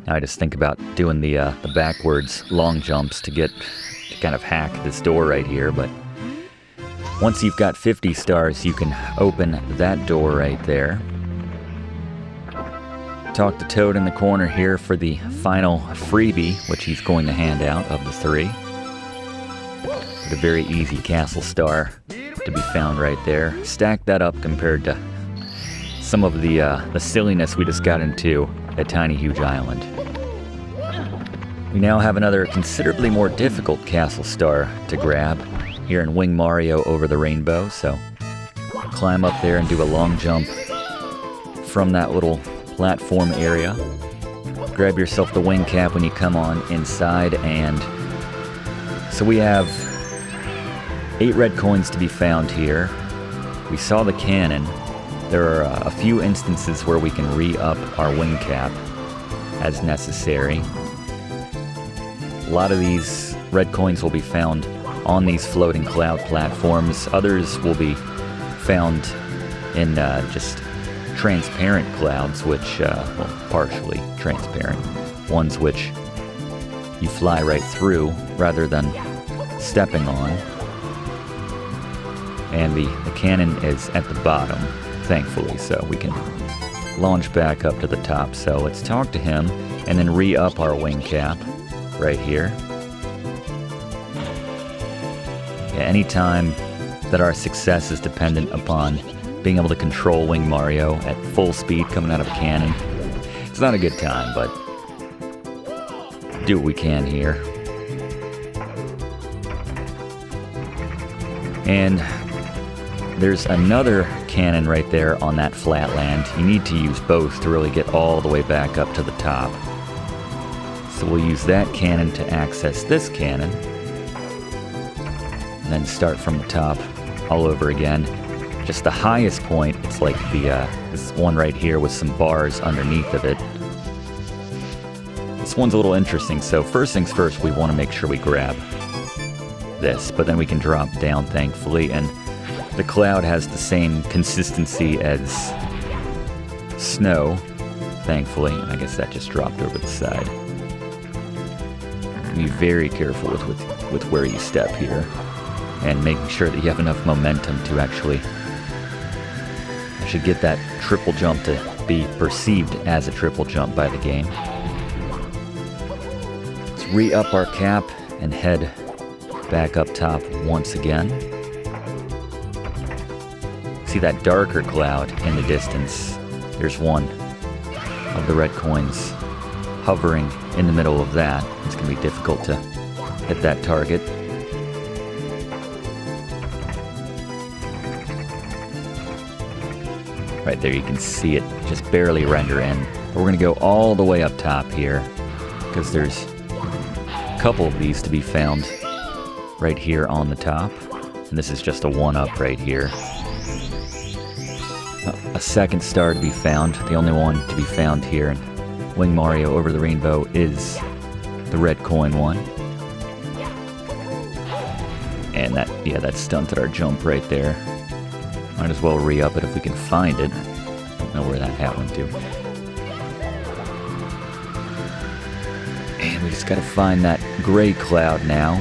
Now I just think about doing the backwards long jumps to kind of hack this door right here, but once you've got 50 stars, you can open that door right there. Talk to Toad in the corner here for the final freebie, which he's going to hand out of the 3. But a very easy castle star to be found right there. Stack that up compared to some of the silliness we just got into at Tiny Huge Island. We now have another considerably more difficult castle star to grab here in Wing Mario Over the Rainbow, so climb up there and do a long jump from that little platform area. Grab yourself the wing cap when you come on inside, and so we have 8 red coins to be found here. We saw the cannon. There are a few instances where we can re-up our wing cap as necessary. A lot of these red coins will be found on these floating cloud platforms. Others will be found in just transparent clouds, which, well, partially transparent. Ones which you fly right through rather than stepping on. And the cannon is at the bottom, thankfully, so we can launch back up to the top. So let's talk to him and then re-up our wing cap right here. Yeah, anytime that our success is dependent upon being able to control Wing Mario at full speed coming out of a cannon, it's not a good time, but do what we can here. And there's another cannon right there on that flat land. You need to use both to really get all the way back up to the top. So we'll use that cannon to access this cannon, and then start from the top all over again. Just the highest point, it's like this one right here with some bars underneath of it. This one's a little interesting, so first things first, we want to make sure we grab this, but then we can drop down, thankfully, and the cloud has the same consistency as snow, thankfully. I guess that just dropped over the side. Be very careful with where you step here, and making sure that you have enough momentum to actually get that triple jump to be perceived as a triple jump by the game. Let's re-up our cap and head back up top once again. See that darker cloud in the distance? There's one of the red coins hovering in the middle of that. It's going to be difficult to hit that target. Right there, you can see it just barely render in. But we're going to go all the way up top here, because there's a couple of these to be found right here on the top. And this is just a one-up right here. A second star to be found. The only one to be found here in Wing Mario Over the Rainbow is the red coin one. And that stunted our jump right there. Might as well re-up it if we can find it. I don't know where that hat went to. And we just gotta find that gray cloud now.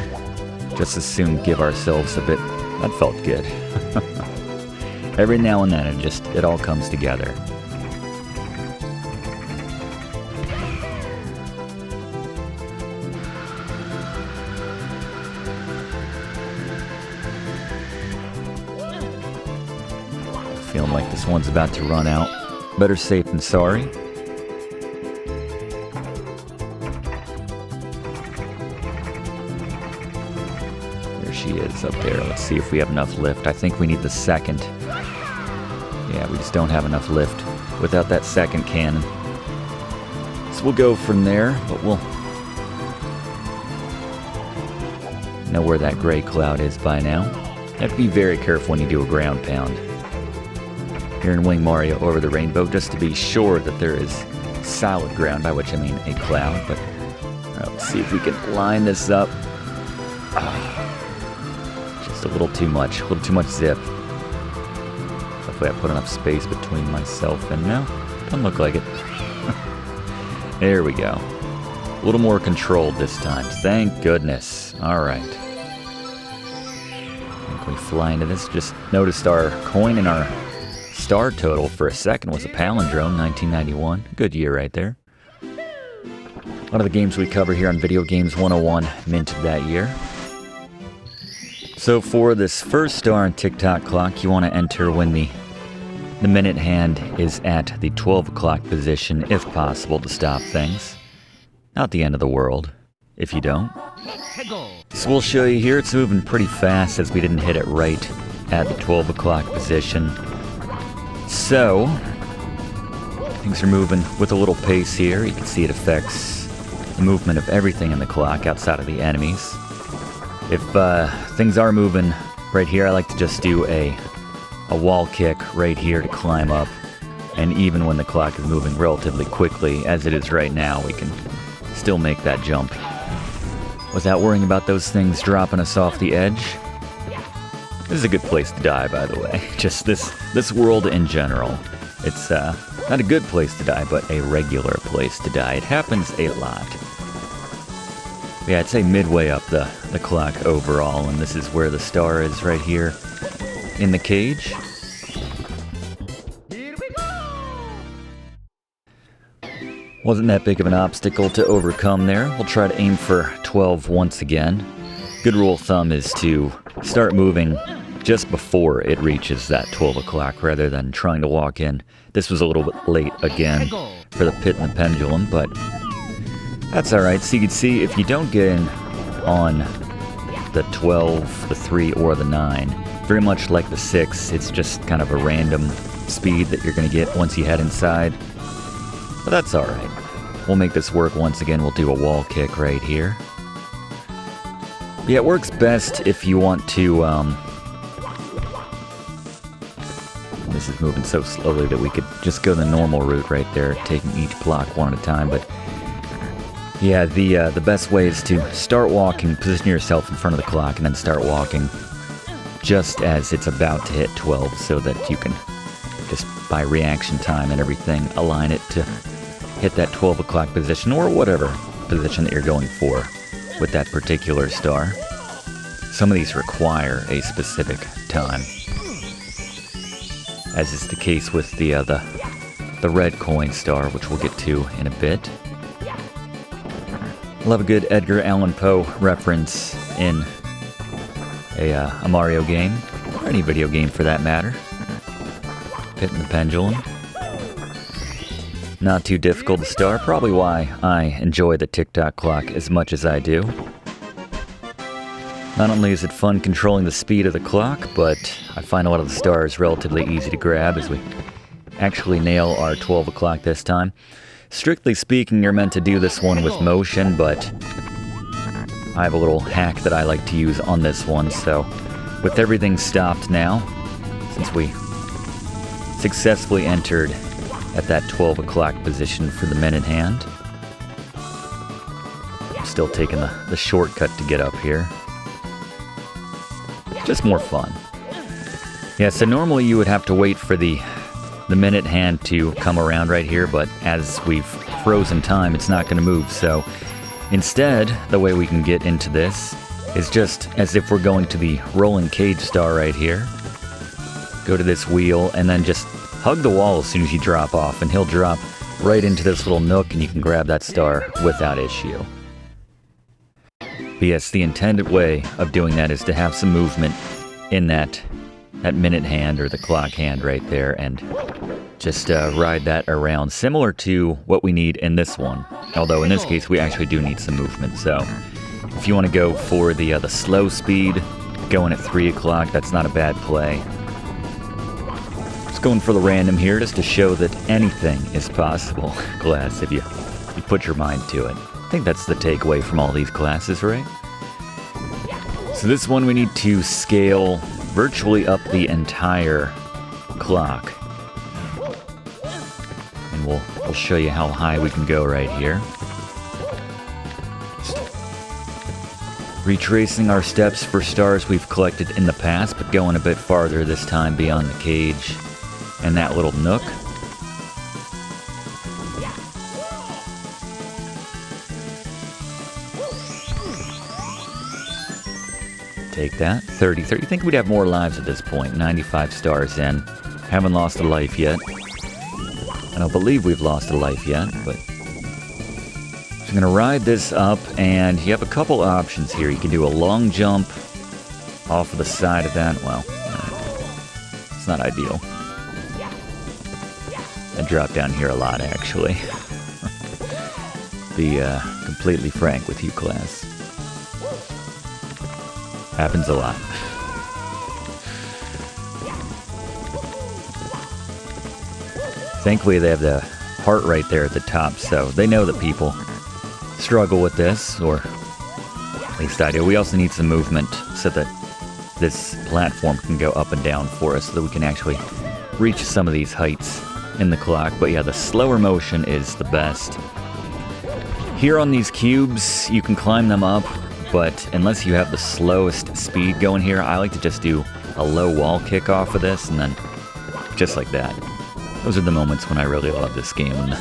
Just as soon give ourselves a bit. That felt good. Every now and then it all comes together. Feeling like this one's about to run out. Better safe than sorry. There she is up there. Let's see if we have enough lift. I think we need the second. Yeah, we just don't have enough lift without that second cannon. So we'll go from there, but we'll know where that gray cloud is by now. You have to be very careful when you do a ground pound here in Wing Mario Over the Rainbow, just to be sure that there is solid ground, by which I mean a cloud. But let's see if we can line this up. Just a little too much zip. Hopefully I put enough space between myself and no, doesn't look like it. There we go. little more controlled this time. Thank goodness. Alright. We fly into this. Just noticed our coin and our star total for a second was a palindrome, 1991. Good year right there. A lot of the games we cover here on Video Games 101 minted that year. So for this first star on Tick Tock Clock, you want to enter when the minute hand is at the 12 o'clock position, if possible, to stop things. Not the end of the world, if you don't. So we'll show you here, it's moving pretty fast as we didn't hit it right at the 12 o'clock position. So, things are moving with a little pace here. You can see it affects the movement of everything in the clock outside of the enemies. If things are moving right here, I like to just do a wall kick right here to climb up. And even when the clock is moving relatively quickly, as it is right now, we can still make that jump without worrying about those things dropping us off the edge. This is a good place to die, by the way. Just this world in general. It's not a good place to die, but a regular place to die. It happens a lot. Yeah, I'd say midway up the clock overall, and this is where the star is right here in the cage. Wasn't that big of an obstacle to overcome there. We'll try to aim for 12 once again. Good rule of thumb is to start moving just before it reaches that 12 o'clock rather than trying to walk in. This was a little bit late again for the pit and the pendulum, but that's alright. So you can see if you don't get in on the 12, the 3, or the 9, very much like the 6, it's just kind of a random speed that you're going to get once you head inside. But that's alright. We'll make this work once again. We'll do a wall kick right here. Yeah, it works best if you want to, this is moving so slowly that we could just go the normal route right there, taking each block one at a time, but yeah, the best way is to start walking, position yourself in front of the clock, and then start walking just as it's about to hit 12, so that you can, just by reaction time and everything, align it to hit that 12 o'clock position, or whatever position that you're going for with that particular star. Some of these require a specific time, as is the case with the red coin star, which we'll get to in a bit. Love a good Edgar Allan Poe reference in a Mario game, or any video game for that matter. Pit and the pendulum. Not too difficult to start, probably why I enjoy the Tick Tock Clock as much as I do. Not only is it fun controlling the speed of the clock, but I find a lot of the stars relatively easy to grab as we actually nail our 12 o'clock this time. Strictly speaking, you're meant to do this one with motion, but I have a little hack that I like to use on this one, so with everything stopped now, since we successfully entered at that 12 o'clock position for the minute hand. I'm still taking the shortcut to get up here. Just more fun. Yeah, so normally you would have to wait for the minute hand to come around right here, but as we've frozen time, it's not going to move. So instead, the way we can get into this is just as if we're going to the rolling cage star right here. Go to this wheel and then just hug the wall as soon as you drop off, and he'll drop right into this little nook and you can grab that star without issue. But yes, the intended way of doing that is to have some movement in that minute hand or the clock hand right there, and just ride that around, similar to what we need in this one. Although in this case we actually do need some movement, so if you want to go for the slow speed, going at 3 o'clock, that's not a bad play. Just going for the random here, just to show that anything is possible. Class, if you put your mind to it. I think that's the takeaway from all these classes, right? So this one we need to scale virtually up the entire clock. And we'll show you how high we can go right here. Just retracing our steps for stars we've collected in the past, but going a bit farther this time beyond the cage and that little nook. Take that. 33. You think we'd have more lives at this point. 95 stars in. Haven't lost a life yet. I don't believe we've lost a life yet, but... So I'm going to ride this up, and you have a couple options here. You can do a long jump off of the side of that. Well, it's not ideal. I drop down here a lot, actually. Be completely frank with you, class. Happens a lot. Thankfully, they have the heart right there at the top, so they know that people struggle with this, or at least I do. We also need some movement so that this platform can go up and down for us, so that we can actually reach some of these heights in the clock. But yeah, the slower motion is the best. Here on these cubes, you can climb them up, but unless you have the slowest speed going here, I like to just do a low wall kick off of this, and then just like that. Those are the moments when I really love this game, when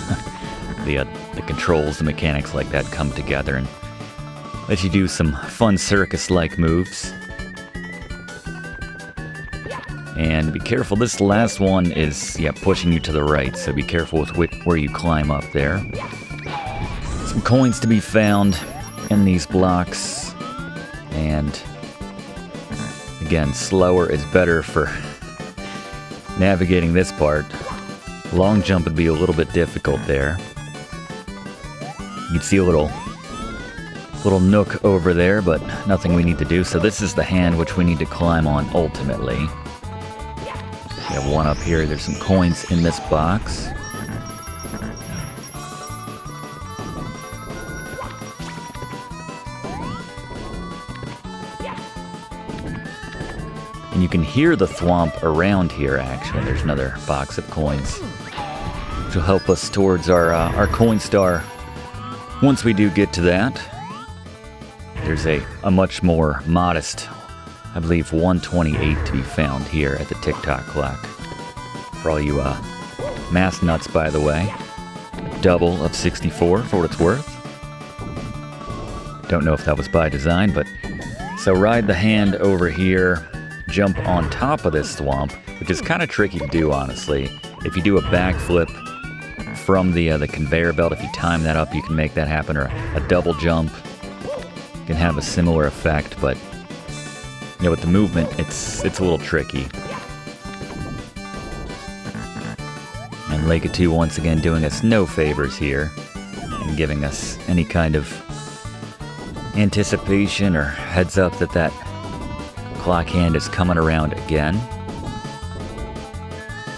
the controls, the mechanics like that come together and let you do some fun circus-like moves. And be careful, this last one is, yeah, pushing you to the right, so be careful with where you climb up there. Some coins to be found in these blocks, and again, slower is better for navigating this part. Long jump would be a little bit difficult there. You can see a little nook over there, but nothing we need to do. So this is the hand which we need to climb on ultimately. We have one up here. There's some coins in this box. And you can hear the thwomp around here, actually. There's another box of coins, which will help us towards our coin star once we do get to that. There's a much more modest, I believe, 128 to be found here at the Tick Tock Clock. For all you math nuts, by the way. A double of 64 for what it's worth. Don't know if that was by design, but... So ride the hand over here. Jump on top of this thwomp, which is kind of tricky to do, honestly. If you do a backflip from the conveyor belt, if you time that up, you can make that happen, or a double jump can have a similar effect, but you know, with the movement, it's a little tricky. And Lakitu once again doing us no favors here, and giving us any kind of anticipation or heads up that that clock hand is coming around again.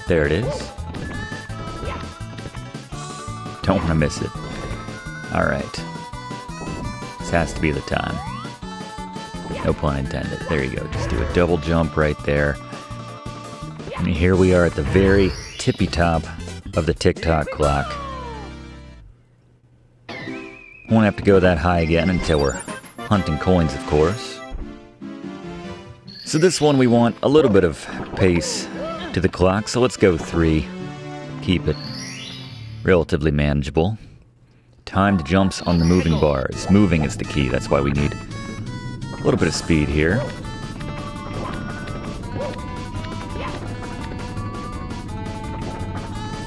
There it is. Don't want to miss it. Alright. This has to be the time. No pun intended. There you go. Just do a double jump right there. And here we are at the very tippy top of the Tick Tock Clock. Won't have to go that high again until we're hunting coins, of course. So this one we want a little bit of pace to the clock, so let's go 3. Keep it relatively manageable. Timed jumps on the moving bars. Moving is the key, that's why we need a little bit of speed here.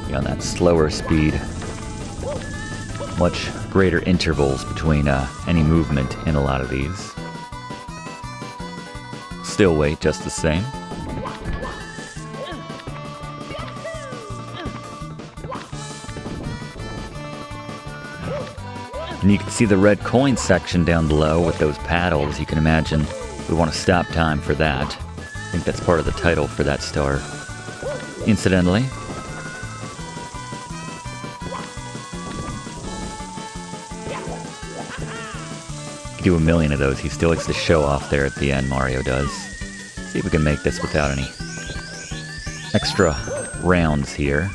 Be on that slower speed. Much greater intervals between any movement in a lot of these. Still wait just the same. And you can see the red coin section down below with those paddles. You can imagine we want to stop time for that. I think that's part of the title for that star, incidentally. Do a million of those. He still likes to show off there at the end, Mario does. See if we can make this without any extra rounds here.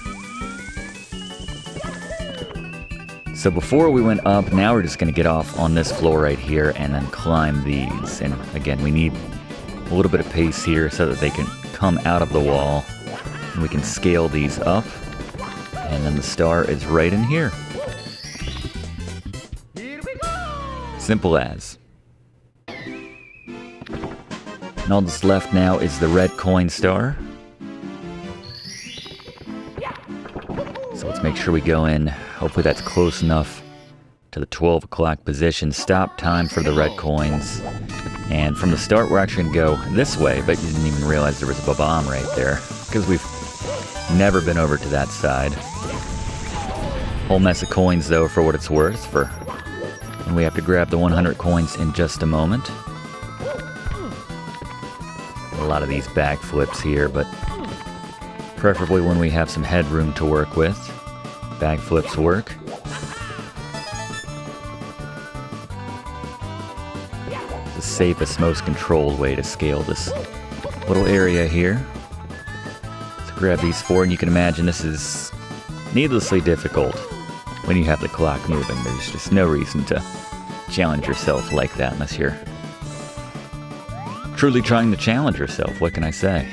So before we went up, now we're just going to get off on this floor right here and then climb these. And again, we need a little bit of pace here so that they can come out of the wall. And we can scale these up. And then the star is right in here. Simple as. And all that's left now is the red coin star. So let's make sure we go in. Hopefully that's close enough to the 12 o'clock position. Stop time for the red coins. And from the start, we're actually going to go this way, but you didn't even realize there was a bomb right there, because we've never been over to that side. Whole mess of coins, though, for what it's worth, and we have to grab the 100 coins in just a moment. A lot of these backflips here, but preferably when we have some headroom to work with. Backflips work. The safest, most controlled way to scale this little area here. So grab these 4, and you can imagine this is needlessly difficult when you have the clock moving. There's just no reason to challenge yourself like that unless you're truly trying to challenge yourself. What can I say?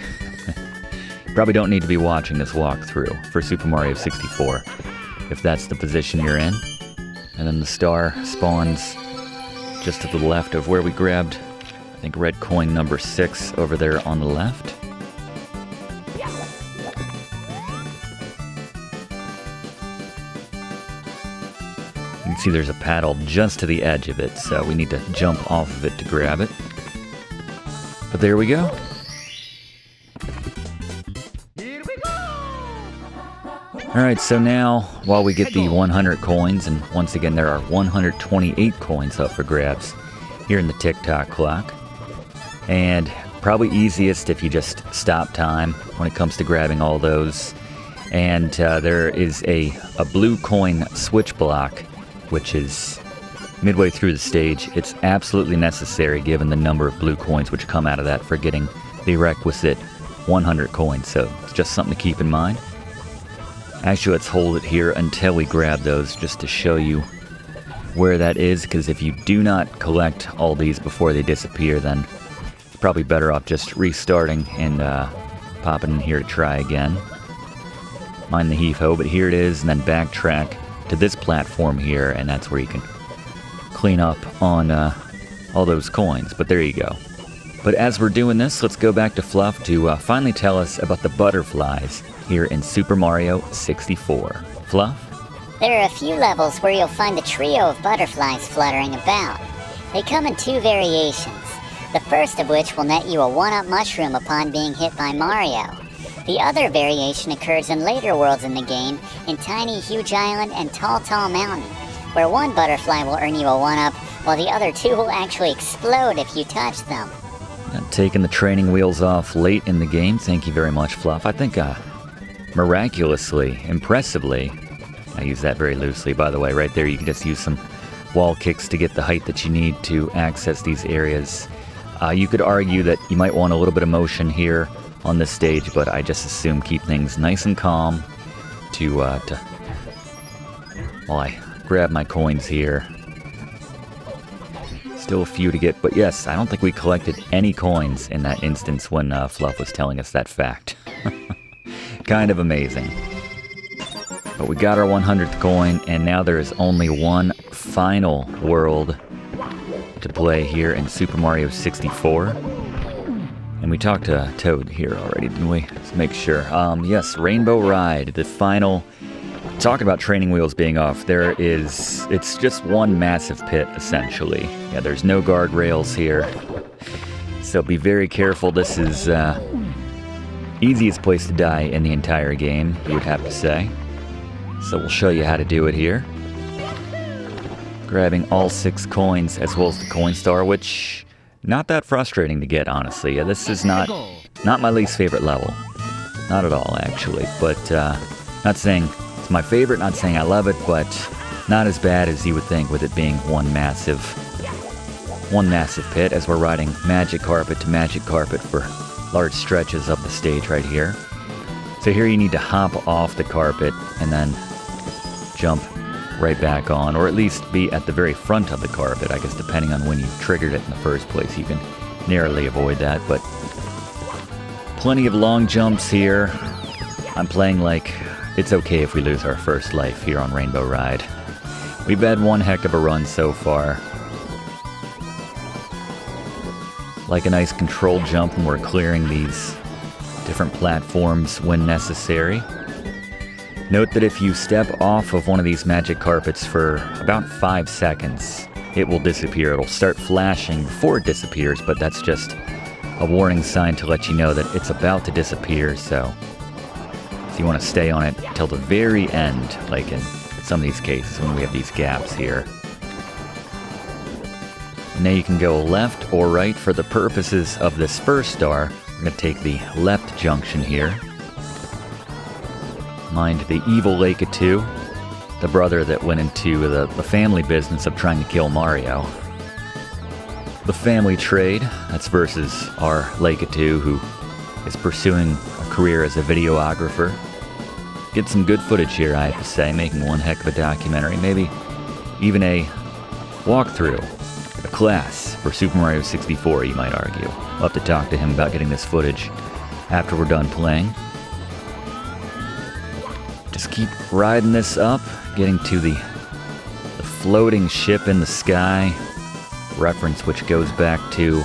Probably don't need to be watching this walkthrough for Super Mario 64 if that's the position you're in. And then the star spawns just to the left of where we grabbed, I think, red coin number 6 over there on the left. You can see there's a paddle just to the edge of it, so we need to jump off of it to grab it. But there we go. Alright, so now, while we get the 100 coins, and once again there are 128 coins up for grabs here in the Tick Tock Clock, and probably easiest if you just stop time when it comes to grabbing all those. And there is a blue coin switch block, which is midway through the stage. It's absolutely necessary given the number of blue coins which come out of that for getting the requisite 100 coins, so it's just something to keep in mind. Actually, let's hold it here until we grab those, just to show you where that is, because if you do not collect all these before they disappear, then you're probably better off just restarting and popping in here to try again. Mind the heave-ho, but here it is, and then backtrack to this platform here, and that's where you can clean up on all those coins. But there you go. But as we're doing this, let's go back to Fluff to finally tell us about the butterflies here in Super Mario 64. Fluff? There are a few levels where you'll find a trio of butterflies fluttering about. They come in 2 variations, the first of which will net you a 1-up mushroom upon being hit by Mario. The other variation occurs in later worlds in the game, in Tiny Huge Island and Tall Tall Mountain, where one butterfly will earn you a 1-up, while the other 2 will actually explode if you touch them. Taking the training wheels off late in the game. Thank you very much, Fluff. I think miraculously, impressively, I use that very loosely, by the way. Right there, you can just use some wall kicks to get the height that you need to access these areas. You could argue that you might want a little bit of motion here on this stage, but I just assume keep things nice and calm while I grab my coins here. Still a few to get, but yes, I don't think we collected any coins in that instance when Fluff was telling us that fact. Kind of amazing. But we got our 100th coin, and now there is only one final world to play here in Super Mario 64. And we talked to Toad here already, didn't we? Let's make sure. Yes, Rainbow Ride, the final. Talking about training wheels being off, it's just one massive pit, essentially. Yeah, there's no guardrails here, so be very careful. This is easiest place to die in the entire game, you would have to say. So we'll show you how to do it here. Grabbing all 6 coins, as well as the coin star, which, not that frustrating to get, honestly. Yeah, this is not my least favorite level. Not at all, actually, but not saying it's my favorite, not saying I love it, but not as bad as you would think with it being one massive pit, as we're riding magic carpet to magic carpet for large stretches of the stage right here. So here you need to hop off the carpet and then jump right back on, or at least be at the very front of the carpet. I guess depending on when you triggered it in the first place, you can narrowly avoid that, but plenty of long jumps here. I'm playing like it's okay if we lose our first life here on Rainbow Ride. We've had one heck of a run so far. like a nice controlled jump when we're clearing these different platforms when necessary. Note that if you step off of one of these magic carpets for about 5 seconds, it will disappear. It'll start flashing before it disappears, but that's just a warning sign to let you know that it's about to disappear, so you want to stay on it till the very end, like in some of these cases when we have these gaps here. And now you can go left or right. For the purposes of this first star, we're going to take the left junction here. Mind the evil Lakitu, the brother that went into the family business of trying to kill Mario. The family trade, that's versus our Lakitu, who is pursuing a career as a videographer. Get some good footage here, I have to say, making one heck of a documentary, maybe even a walkthrough, a class for Super Mario 64, you might argue. We'll have to talk to him about getting this footage after we're done playing. Just keep riding this up, getting to the floating ship in the sky, reference which goes back to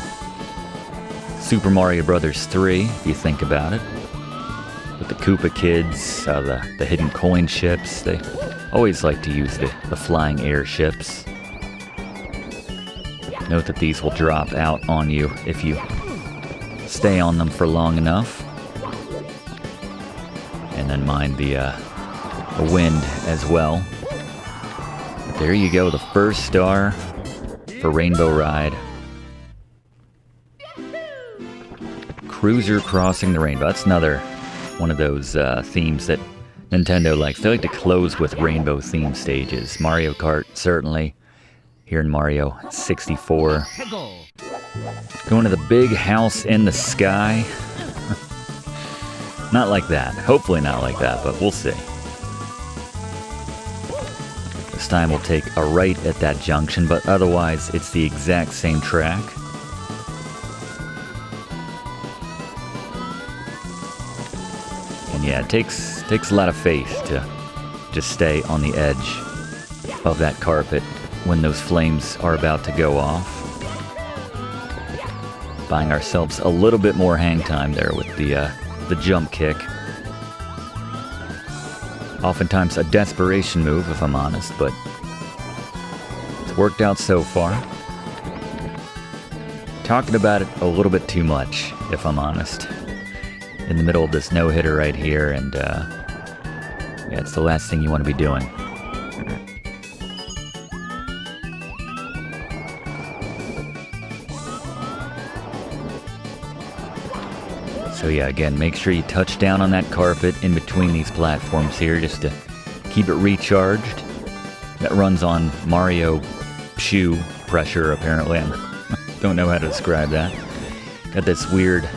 Super Mario Bros. 3, if you think about it. With the Koopa Kids, the hidden coin ships, they always like to use the flying airships. Note that these will drop out on you if you stay on them for long enough. And then mind the wind as well. But there you go, the first star for Rainbow Ride. Cruiser Crossing the Rainbow. That's another one of those themes that Nintendo likes. They like to close with rainbow theme stages. Mario Kart, certainly. Here in Mario 64. Going to the big house in the sky. Not like that. Hopefully not like that, but we'll see. This time we'll take a right at that junction, but otherwise it's the exact same track. And yeah, it takes a lot of faith to just stay on the edge of that carpet when those flames are about to go off. Buying ourselves a little bit more hang time there with the jump kick. Oftentimes a desperation move, if I'm honest, but it's worked out so far. Talking about it a little bit too much, if I'm honest. In the middle of this no-hitter right here, and yeah, it's the last thing you want to be doing. So yeah, again, make sure you touch down on that carpet in between these platforms here just to keep it recharged. That runs on Mario shoe pressure, apparently. I don't know how to describe that. Got this weird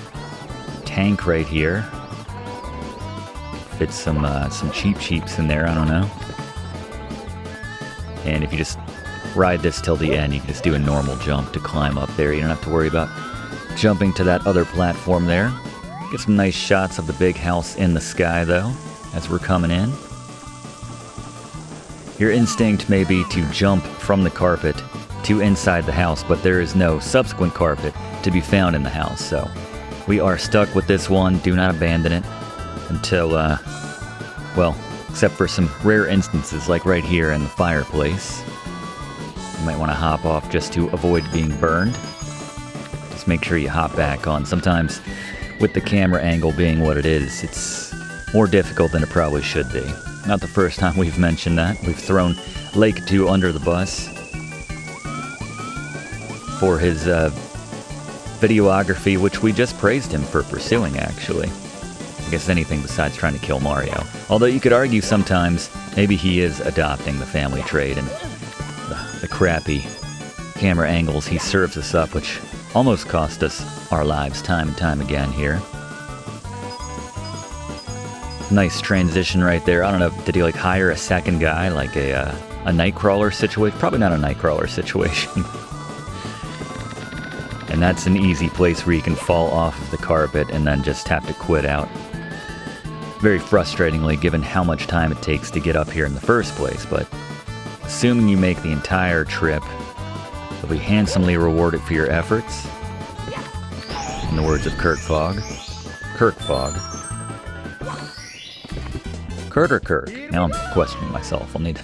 tank right here. Fits some cheeps in there, I don't know. And if you just ride this till the end, you can just do a normal jump to climb up there. You don't have to worry about jumping to that other platform there. Get some nice shots of the big house in the sky, though, as we're coming in. Your instinct may be to jump from the carpet to inside the house, but there is no subsequent carpet to be found in the house, so we are stuck with this one. Do not abandon it until, well, except for some rare instances, like right here in the fireplace. You might want to hop off just to avoid being burned. Just make sure you hop back on. Sometimes, with the camera angle being what it is, it's more difficult than it probably should be. Not the first time we've mentioned that. We've thrown Lakitu under the bus for his videography, which we just praised him for pursuing, actually. I guess anything besides trying to kill Mario. Although you could argue sometimes maybe he is adopting the family trade and the crappy camera angles he serves us up, which almost cost us our lives time and time again here. Nice transition right there. I don't know, did he like hire a second guy, like a Nightcrawler situation? Probably not a Nightcrawler situation. And that's an easy place where you can fall off of the carpet and then just have to quit out. Very frustratingly, given how much time it takes to get up here in the first place, but assuming you make the entire trip, you'll be handsomely rewarded for your efforts. in the words of Kirk Fogg. Kirk Fogg. Kurt or Kirk? Now I'm questioning myself. I'll need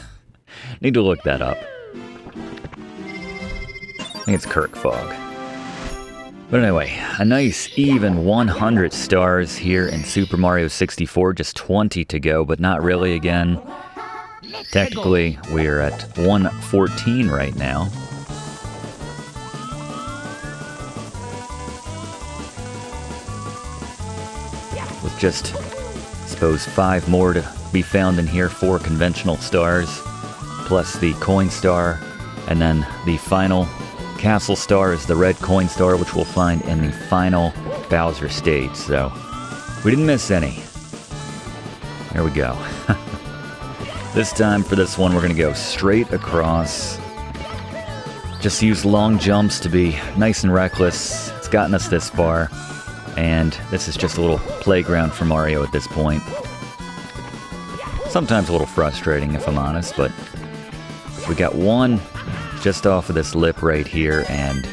to look that up. I think it's Kirk Fogg. But anyway, a nice even 100 stars here in Super Mario 64. Just 20 to go, but not really again. Technically, we're at 114 right now. With just, I suppose, 5 more to be found in here. 4 conventional stars, plus the coin star, and then the final castle star is the red coin star, which we'll find in the final Bowser stage. So, we didn't miss any. There we go. This time for this one, we're going to go straight across. Just use long jumps to be nice and reckless. It's gotten us this far. And this is just a little playground for Mario at this point. Sometimes a little frustrating, if I'm honest, but we got one just off of this lip right here, and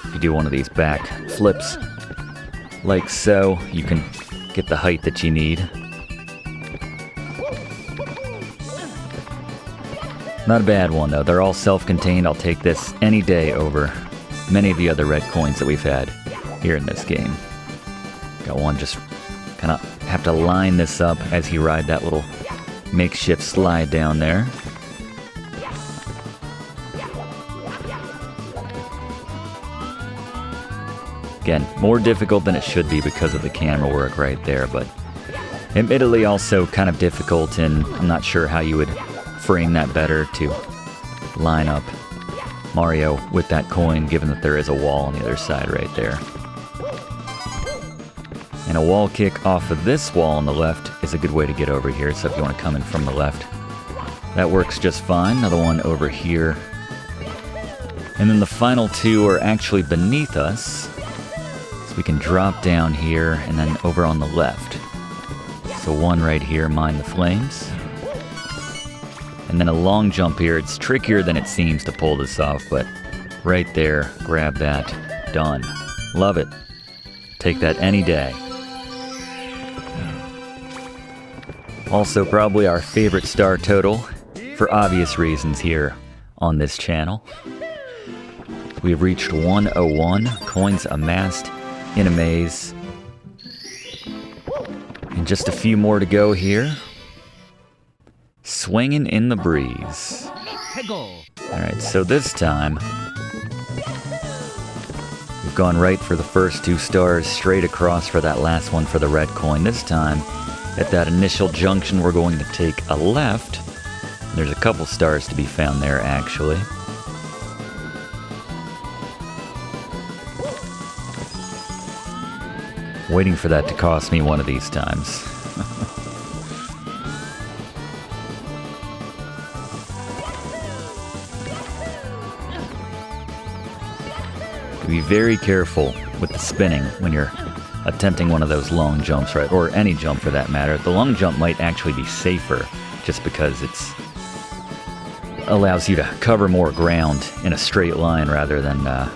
if you do one of these back flips like so, you can get the height that you need. Not a bad one, though. They're all self-contained. I'll take this any day over many of the other red coins that we've had here in this game. Got one, just kind of have to line this up as you ride that little makeshift slide down there. Again, more difficult than it should be because of the camera work right there, but admittedly also kind of difficult, and I'm not sure how you would frame that better to line up Mario with that coin, given that there is a wall on the other side right there. And a wall kick off of this wall on the left is a good way to get over here, so if you want to come in from the left, that works just fine. Another one over here. And then the final 2 are actually beneath us, so we can drop down here and then over on the left. So one right here, mine the flames. And then a long jump here. It's trickier than it seems to pull this off, but right there, grab that. Done. Love it. Take that any day. Also, probably our favorite star total, for obvious reasons here on this channel. We have reached 101 coins amassed in a maze. And just a few more to go here. Swingin' in the breeze. Alright, so this time, we've gone right for the first 2 stars, straight across for that last one for the red coin. This time, at that initial junction, we're going to take a left. There's a couple stars to be found there, actually. Waiting for that to cost me one of these times. Be very careful with the spinning when you're attempting one of those long jumps, right? Or any jump for that matter. The long jump might actually be safer just because it's allows you to cover more ground in a straight line rather than a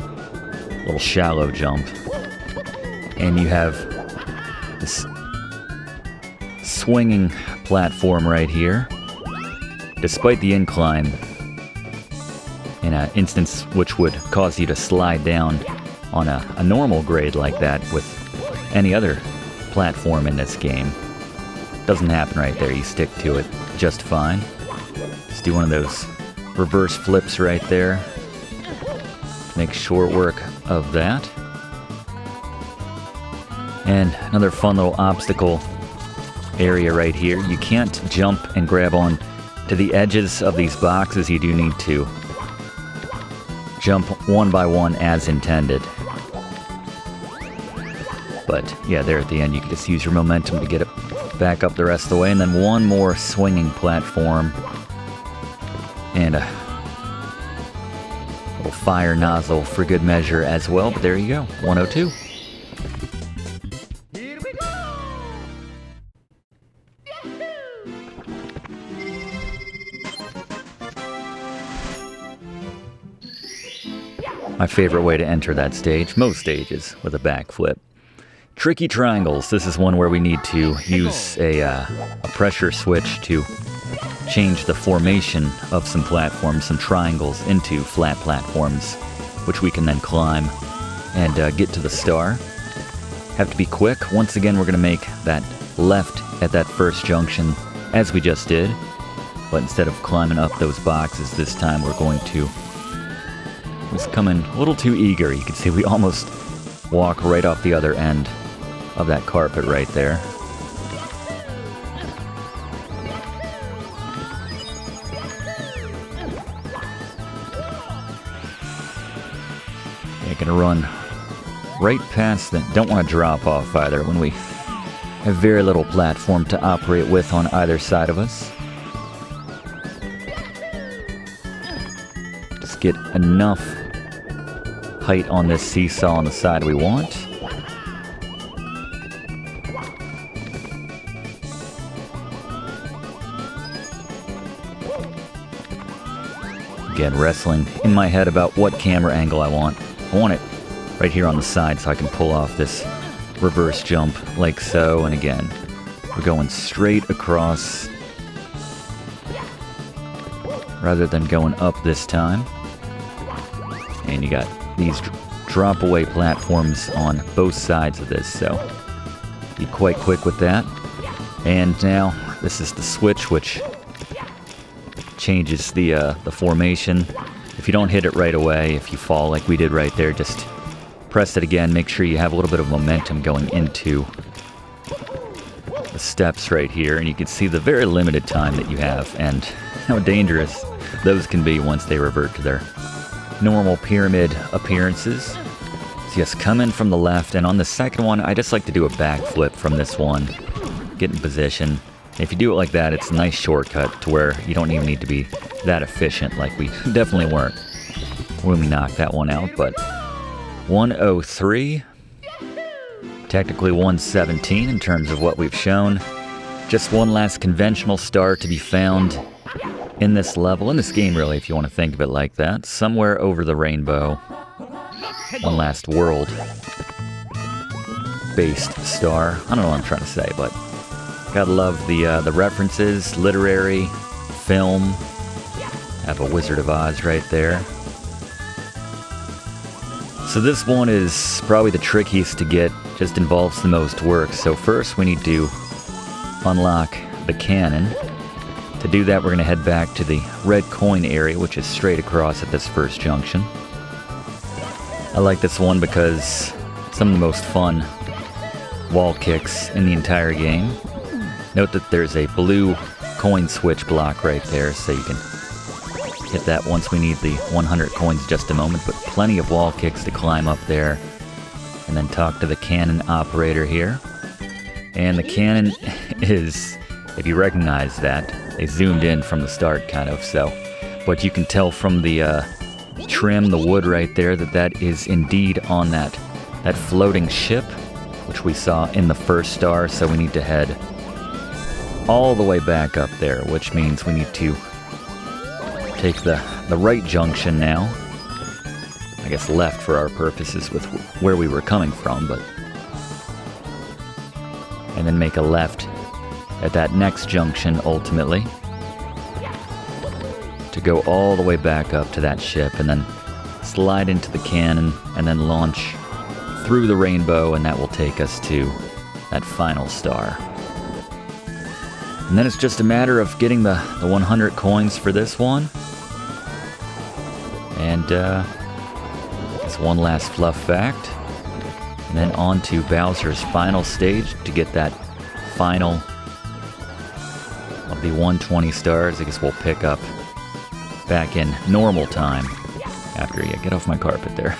little shallow jump. And you have this swinging platform right here. Despite the incline, in an instance which would cause you to slide down on a normal grade like that with any other platform in this game. Doesn't happen right there. You stick to it just fine. Just do one of those reverse flips right there. Make short work of that. And another fun little obstacle area right here. You can't jump and grab on to the edges of these boxes. You do need to jump one by one as intended. But yeah, there at the end you can just use your momentum to get it back up the rest of the way. And then one more swinging platform. And a little fire nozzle for good measure as well. But there you go, 102. My favorite way to enter that stage, most stages, with a backflip. Tricky triangles. This is one where we need to use a pressure switch to change the formation of some platforms, some triangles, into flat platforms, which we can then climb and get to the star. Have to be quick. Once again, we're going to make that left at that first junction, as we just did. But instead of climbing up those boxes this time, we're going to just come in a little too eager. You can see we almost walk right off the other end of that carpet right there. You're gonna run right past that. Don't want to drop off either when we have very little platform to operate with on either side of us. Just get enough height on this seesaw on the side we want. Again, wrestling in my head about what camera angle I want. I want it right here on the side so I can pull off this reverse jump like so. And again, we're going straight across rather than going up this time. And you got these drop away platforms on both sides of this, so be quite quick with that. And now this is the switch, which changes the formation. If you don't hit it right away, if you fall like we did right there, just press it again. Make sure you have a little bit of momentum going into the steps right here, and you can see the very limited time that you have and how dangerous those can be once they revert to their normal pyramid appearances. So yes, come in from the left, and on the second one, I just like to do a backflip from this one. Get in position. If you do it like that, it's a nice shortcut to where you don't even need to be that efficient, like we definitely weren't when we knocked that one out. But 103, technically 117 in terms of what we've shown. Just one last conventional star to be found in this level, in this game really, if you want to think of it like that. Somewhere over the rainbow. One last world-based star. I don't know what I'm trying to say, but gotta love the references, literary, film. Have a Wizard of Oz right there. So this one is probably the trickiest to get, just involves the most work. So first we need to unlock the cannon. To do that, we're going to head back to the red coin area, which is straight across at this first junction. I like this one because some of the most fun wall kicks in the entire game. Note that there's a blue coin switch block right there, so you can hit that once we need the 100 coins just a moment, but plenty of wall kicks to climb up there. And then talk to the cannon operator here. And the cannon is, if you recognize that, they zoomed in from the start kind of, so. But you can tell from the trim, the wood right there, that is indeed on that floating ship, which we saw in the first star, so we need to head all the way back up there, which means we need to take the right junction now. I guess left for our purposes with where we were coming from, but. And then make a left at that next junction ultimately to go all the way back up to that ship, and then slide into the cannon and then launch through the rainbow, and that will take us to that final star. And then it's just a matter of getting the 100 coins for this one. And just one last fluff fact. And then on to Bowser's final stage to get that final of the 120 stars. I guess we'll pick up back in normal time after, yeah, get off my carpet there.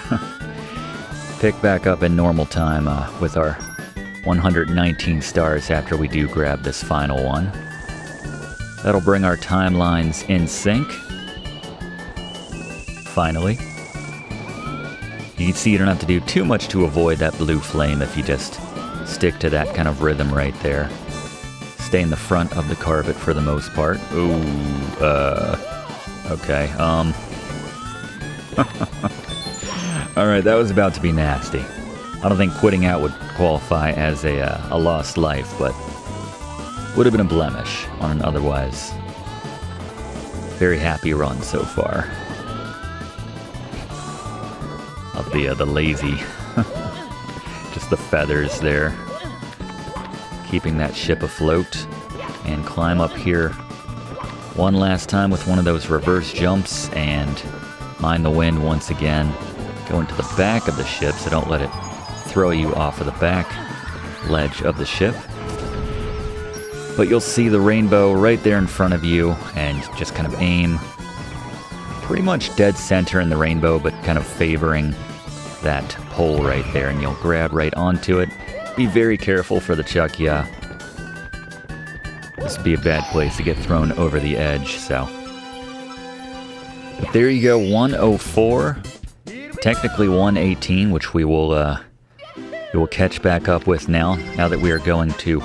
Pick back up in normal time with our 119 stars after we do grab this final one. That'll bring our timelines in sync. Finally. You can see you don't have to do too much to avoid that blue flame if you just stick to that kind of rhythm right there. Stay in the front of the carpet for the most part. Ooh, okay, Alright, that was about to be nasty. I don't think quitting out would qualify as a lost life, but would have been a blemish on an otherwise very happy run so far. Of the lazy, just the feathers there, keeping that ship afloat, and climb up here one last time with one of those reverse jumps and mind the wind once again. Go into the back of the ship so don't let it throw you off of the back ledge of the ship. But you'll see the rainbow right there in front of you, and just kind of aim pretty much dead center in the rainbow, but kind of favoring that pole right there, and you'll grab right onto it. Be very careful for the chuck, yeah. This would be a bad place to get thrown over the edge, so. But there you go, 104. Technically 118, which we will catch back up with now that we are going to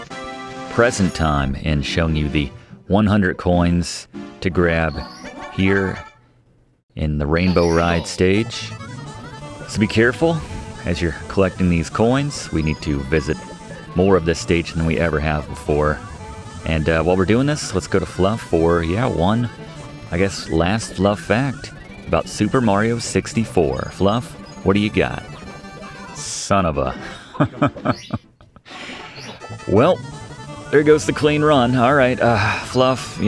present time and showing you the 100 coins to grab here in the Rainbow Ride stage. So be careful as you're collecting these coins. We need to visit more of this stage than we ever have before. And while we're doing this, let's go to Fluff for, one, I guess, last Fluff fact about Super Mario 64. Fluff, what do you got? Son of a... Well, there goes the clean run. All right, Fluff,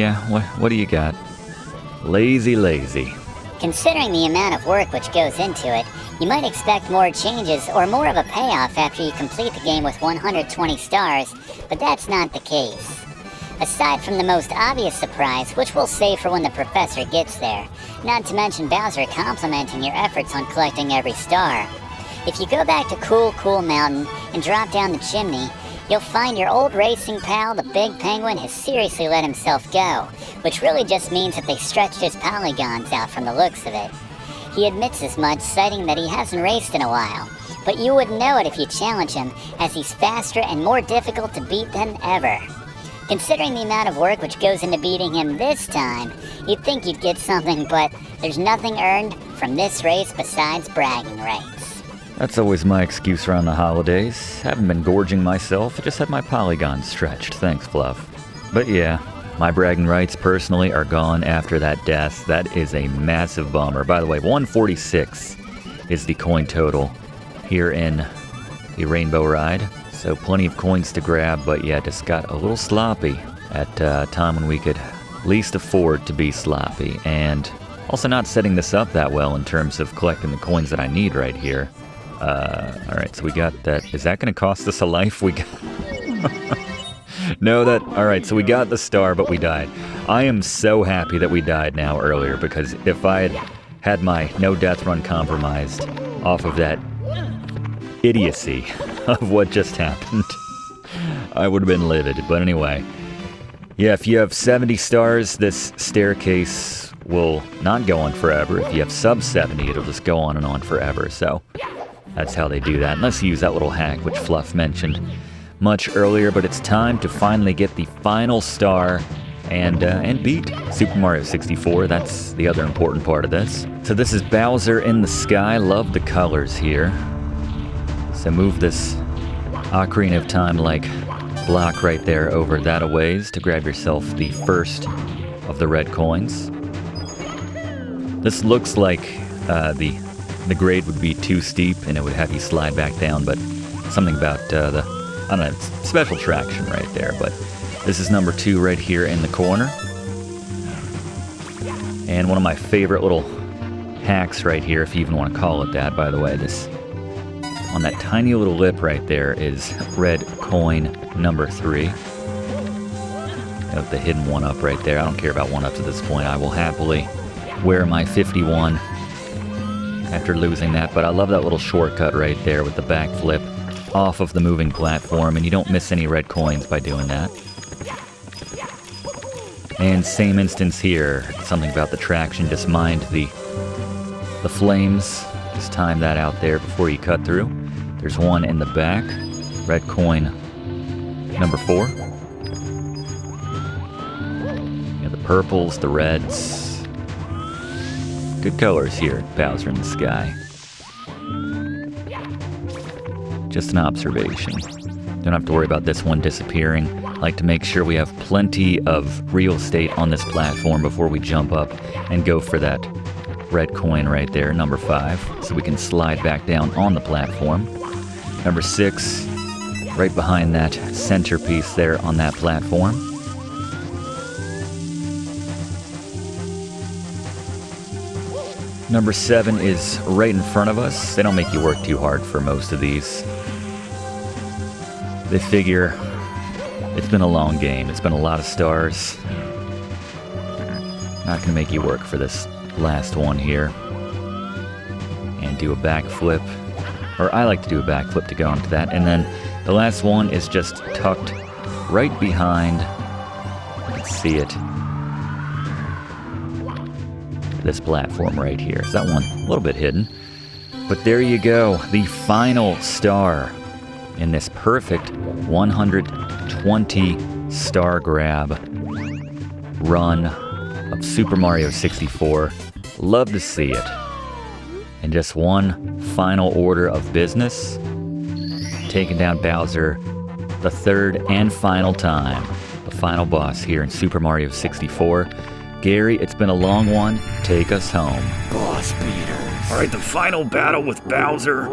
what do you got? Lazy. Considering the amount of work which goes into it, you might expect more changes or more of a payoff after you complete the game with 120 stars, but that's not the case. Aside from the most obvious surprise, which we'll save for when the professor gets there, not to mention Bowser complimenting your efforts on collecting every star. If you go back to Cool Mountain and drop down the chimney, you'll find your old racing pal, the Big Penguin, has seriously let himself go, which really just means that they stretched his polygons out from the looks of it. He admits as much, citing that he hasn't raced in a while, but you wouldn't know it if you challenge him, as he's faster and more difficult to beat than ever. Considering the amount of work which goes into beating him this time, you'd think you'd get something, but there's nothing earned from this race besides bragging rights. That's always my excuse around the holidays. Haven't been gorging myself, I just had my polygons stretched. Thanks, Fluff. But yeah, my bragging rights personally are gone after that death. That is a massive bummer. By the way, 146 is the coin total here in the Rainbow Ride. So plenty of coins to grab, but yeah, just got a little sloppy at a time when we could least afford to be sloppy. And also not setting this up that well in terms of collecting the coins that I need right here. Alright, so we got that. Is that going to cost us a life? We got... No, that... Alright, so we got the star, but we died. I am so happy that we died now earlier, because if I had my no death run compromised off of that idiocy of what just happened, I would have been livid. But anyway, yeah, if you have 70 stars, this staircase will not go on forever. If you have sub 70, it'll just go on and on forever. So that's how they do that, unless you use that little hack, which Fluff mentioned much earlier. But it's time to finally get the final star and beat Super Mario 64. That's the other important part of this. So this is Bowser in the sky. Love the colors here. So move this Ocarina of Time-like block right there over that a ways to grab yourself the first of the red coins. This looks like the grade would be too steep and it would have you slide back down, but something about I don't know, it's special traction right there. But this is number 2 right here in the corner. And one of my favorite little hacks right here, if you even want to call it that, by the way, this on that tiny little lip right there is red coin number 3. Note the hidden 1-up right there. I don't care about 1-ups at this point. I will happily wear my 51 after losing that, but I love that little shortcut right there with the backflip off of the moving platform, and you don't miss any red coins by doing that. And same instance here, something about the traction, just mind the flames, just time that out there before you cut through. There's one in the back, red coin number 4. Yeah, the purples, the reds. Good colors here at Bowser in the Sky. Just an observation. Don't have to worry about this one disappearing. I like to make sure we have plenty of real estate on this platform before we jump up and go for that red coin right there, number 5, so we can slide back down on the platform. Number 6, right behind that centerpiece there on that platform. Number 7 is right in front of us. They don't make you work too hard for most of these. They figure it's been a long game. It's been a lot of stars. Not going to make you work for this last one here. And do a backflip. Or I like to do a backflip to go into that. And then the last one is just tucked right behind. Let's see it. This platform right here. Is that one a little bit hidden? But there you go. The final star in this perfect 120 star grab run of Super Mario 64. Love to see it. And just one final order of business. Taking down Bowser the third and final time. The final boss here in Super Mario 64. Gary, it's been a long one. Take us home. Boss beaters. Alright, the final battle with Bowser.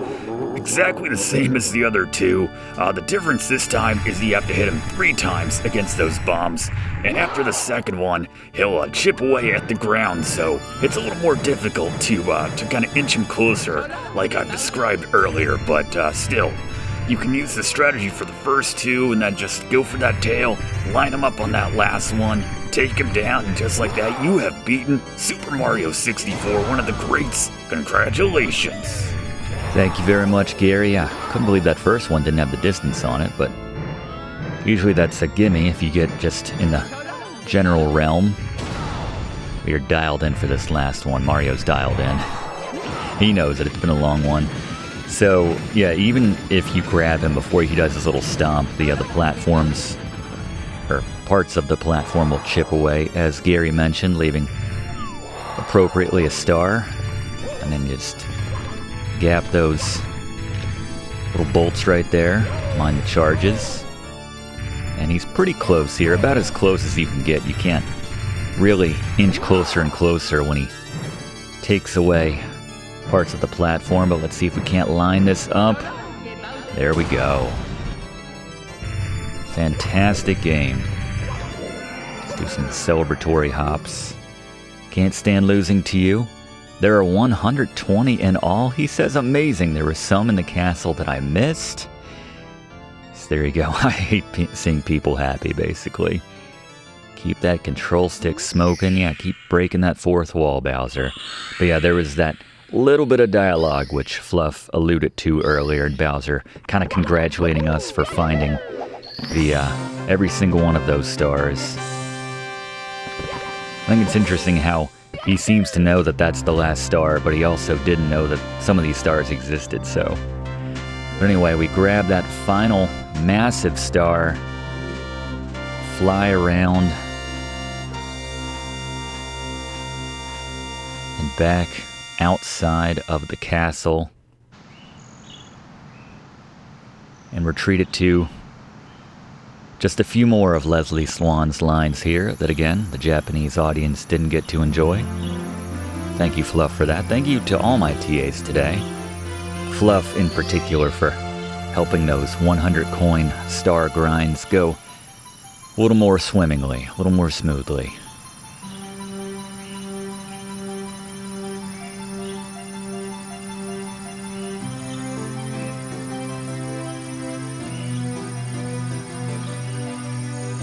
Exactly the same as the other two. The difference this time is you have to hit him 3 times against those bombs. And after the second one, he'll chip away at the ground, so it's a little more difficult to kind of inch him closer, like I've described earlier, but still. You can use the strategy for the first 2 and then just go for that tail, line him up on that last one, take him down, and just like that, you have beaten Super Mario 64, one of the greats. Congratulations. Thank you very much, Gary. I couldn't believe that first one didn't have the distance on it, but usually that's a gimme if you get just in the general realm. We are dialed in for this last one. Mario's dialed in. He knows that it's been a long one. So, yeah, even if you grab him before he does his little stomp, the other platforms, or parts of the platform will chip away, as Gary mentioned, leaving appropriately a star. And then you just gap those little bolts right there, mind the charges. And he's pretty close here, about as close as you can get. You can't really inch closer and closer when he takes away parts of the platform, but let's see if we can't line this up. There we go. Fantastic game. Let's do some celebratory hops. Can't stand losing to you. There are 120 in all, he says. Amazing. There were some in the castle that I missed. So there you go. I hate seeing people happy, basically. Keep that control stick smoking. Yeah, keep breaking that fourth wall, Bowser. But yeah, there was that little bit of dialogue which Fluff alluded to earlier, and Bowser kind of congratulating us for finding the every single one of those stars. I think it's interesting how he seems to know that that's the last star, but he also didn't know that some of these stars existed, so. But anyway, we grab that final massive star, fly around, and back outside of the castle, and retreat it to just a few more of Leslie Swan's lines here that, again, the Japanese audience didn't get to enjoy. Thank you, Fluff, for that. Thank you to all my TAs today. Fluff, in particular, for helping those 100 coin star grinds go a little more swimmingly, a little more smoothly.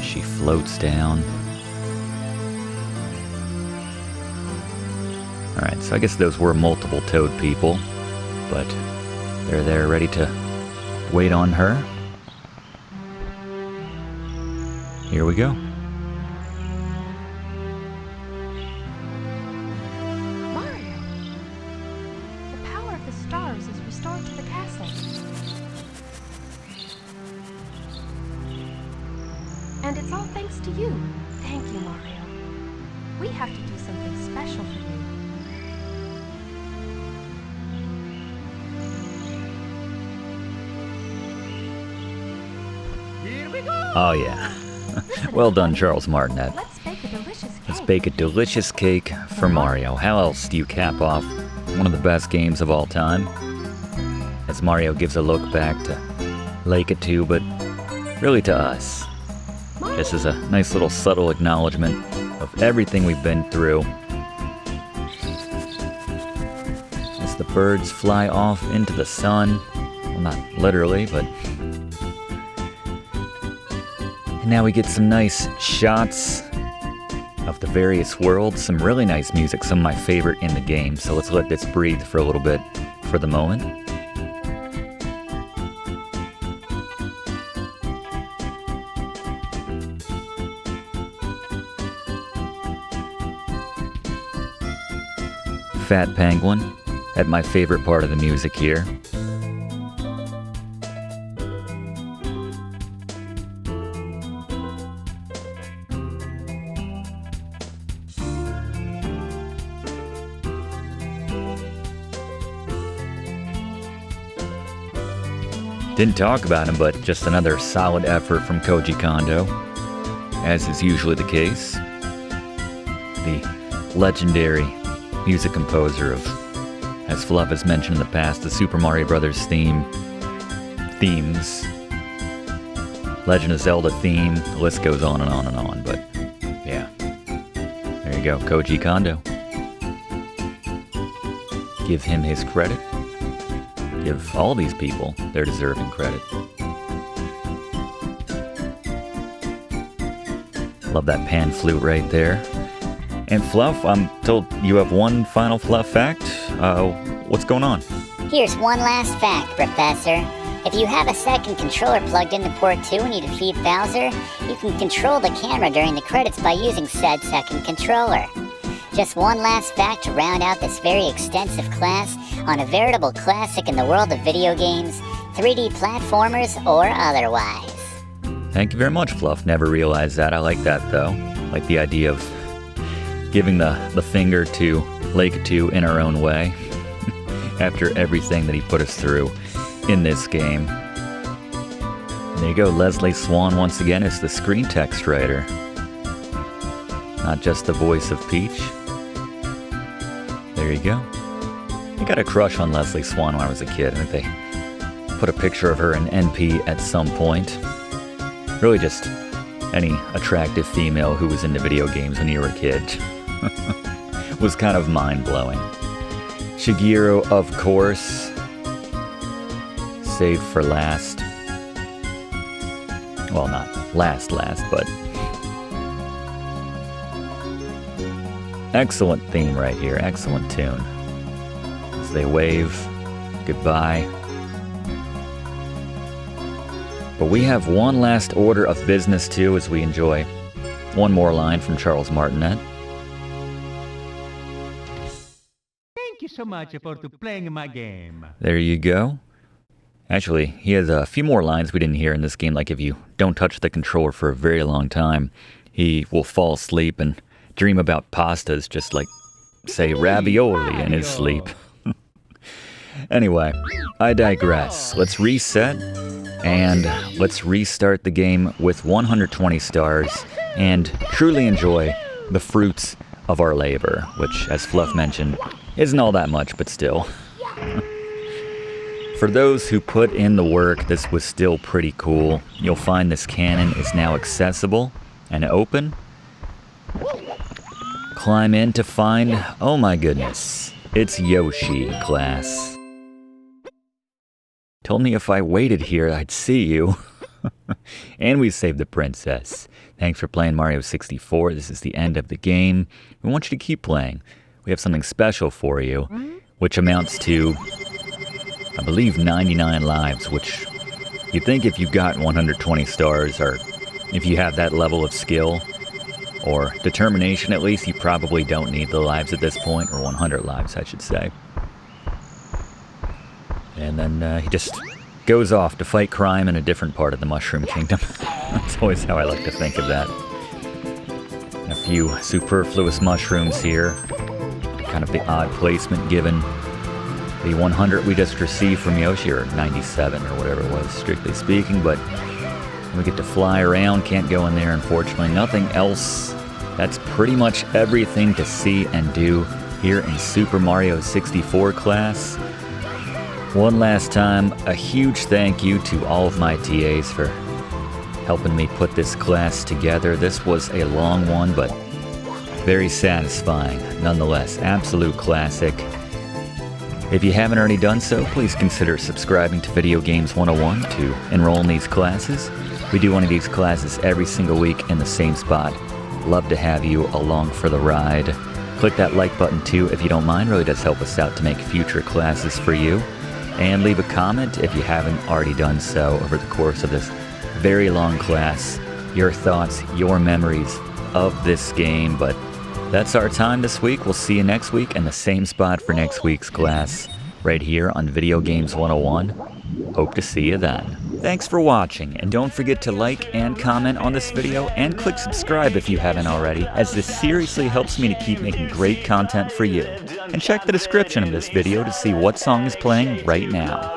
She floats down. Alright, so I guess those were multiple Toad people, but they're there ready to wait on her. Here we go. Mario! The power of the stars is restored to the castle. And it's all thanks to you. Thank you, Mario. We have to do something special for you. Oh yeah. Well done, Charles Martinet. Let's bake a delicious cake. Let's bake a delicious cake for Mario. How else do you cap off one of the best games of all time? As Mario gives a look back to Lake-A-2, but really to us. This is a nice little subtle acknowledgement of everything we've been through. As the birds fly off into the sun. Well, not literally, but... And now we get some nice shots of the various worlds. Some really nice music, some of my favorite in the game. So let's let this breathe for a little bit for the moment. Fat Penguin, at my favorite part of the music here. Didn't talk about him, but just another solid effort from Koji Kondo, as is usually the case. The legendary music composer of, as Fluff has mentioned in the past, the Super Mario Bros. Themes, Legend of Zelda theme, the list goes on and on and on, but yeah. There you go, Koji Kondo. Give him his credit. Give all these people their deserving credit. Love that pan flute right there. And Fluff, I'm told you have one final Fluff fact. What's going on? Here's one last fact, Professor. If you have a second controller plugged into port 2 when you defeat Bowser, you can control the camera during the credits by using said second controller. Just one last fact to round out this very extensive class on a veritable classic in the world of video games, 3D platformers, or otherwise. Thank you very much, Fluff. Never realized that. I like that, though. Like the idea of giving the finger to Lake-A-2 in our own way after everything that he put us through in this game. There you go. Leslie Swan, once again, is the screen text writer. Not just the voice of Peach. There you go. I got a crush on Leslie Swan when I was a kid. I think they put a picture of her in NP at some point. Really just any attractive female who was into video games when you were a kid was kind of mind-blowing. Shigeru, of course. Saved for last. Well, not last, but... Excellent theme right here, excellent tune. As they wave goodbye. But we have one last order of business too, as we enjoy one more line from Charles Martinet. Thank you so much for playing my game. There you go. Actually, he has a few more lines we didn't hear in this game, like if you don't touch the controller for a very long time, he will fall asleep and dream about pastas, just like, say, ravioli in his sleep. Anyway, I digress. Let's reset, and let's restart the game with 120 stars, and truly enjoy the fruits of our labor, which, as Fluff mentioned, isn't all that much, but still. For those who put in the work, this was still pretty cool. You'll find this cannon is now accessible and open. Climb in to find, oh my goodness, it's Yoshi, class. Told me if I waited here, I'd see you. And we saved the princess. Thanks for playing Mario 64. This is the end of the game. We want you to keep playing. We have something special for you, which amounts to, I believe, 99 lives, which you'd think if you've got 120 stars, or if you have that level of skill, or determination at least, you probably don't need the lives at this point, or 100 lives, I should say. And then he just goes off to fight crime in a different part of the Mushroom Kingdom. That's always how I like to think of that. A few superfluous mushrooms here. Kind of the odd placement given the 100 we just received from Yoshi, or 97 or whatever it was, strictly speaking, but We get to fly around, can't go in there unfortunately. Nothing else. That's pretty much everything to see and do here in Super Mario 64 class. One last time, a huge thank you to all of my TAs for helping me put this class together. This was a long one, but very satisfying nonetheless. Absolute classic. If you haven't already done so, please consider subscribing to Video Games 101 to enroll in these classes. We do one of these classes every single week in the same spot. Love to have you along for the ride. Click that like button too if you don't mind. Really does help us out to make future classes for you. And leave a comment if you haven't already done so over the course of this very long class. Your thoughts, your memories of this game. But that's our time this week. We'll see you next week in the same spot for next week's class, right here on Video Games 101. Hope to see you then. Thanks for watching, and don't forget to like and comment on this video, and click subscribe if you haven't already, as this seriously helps me to keep making great content for you. And check the description of this video to see what song is playing right now.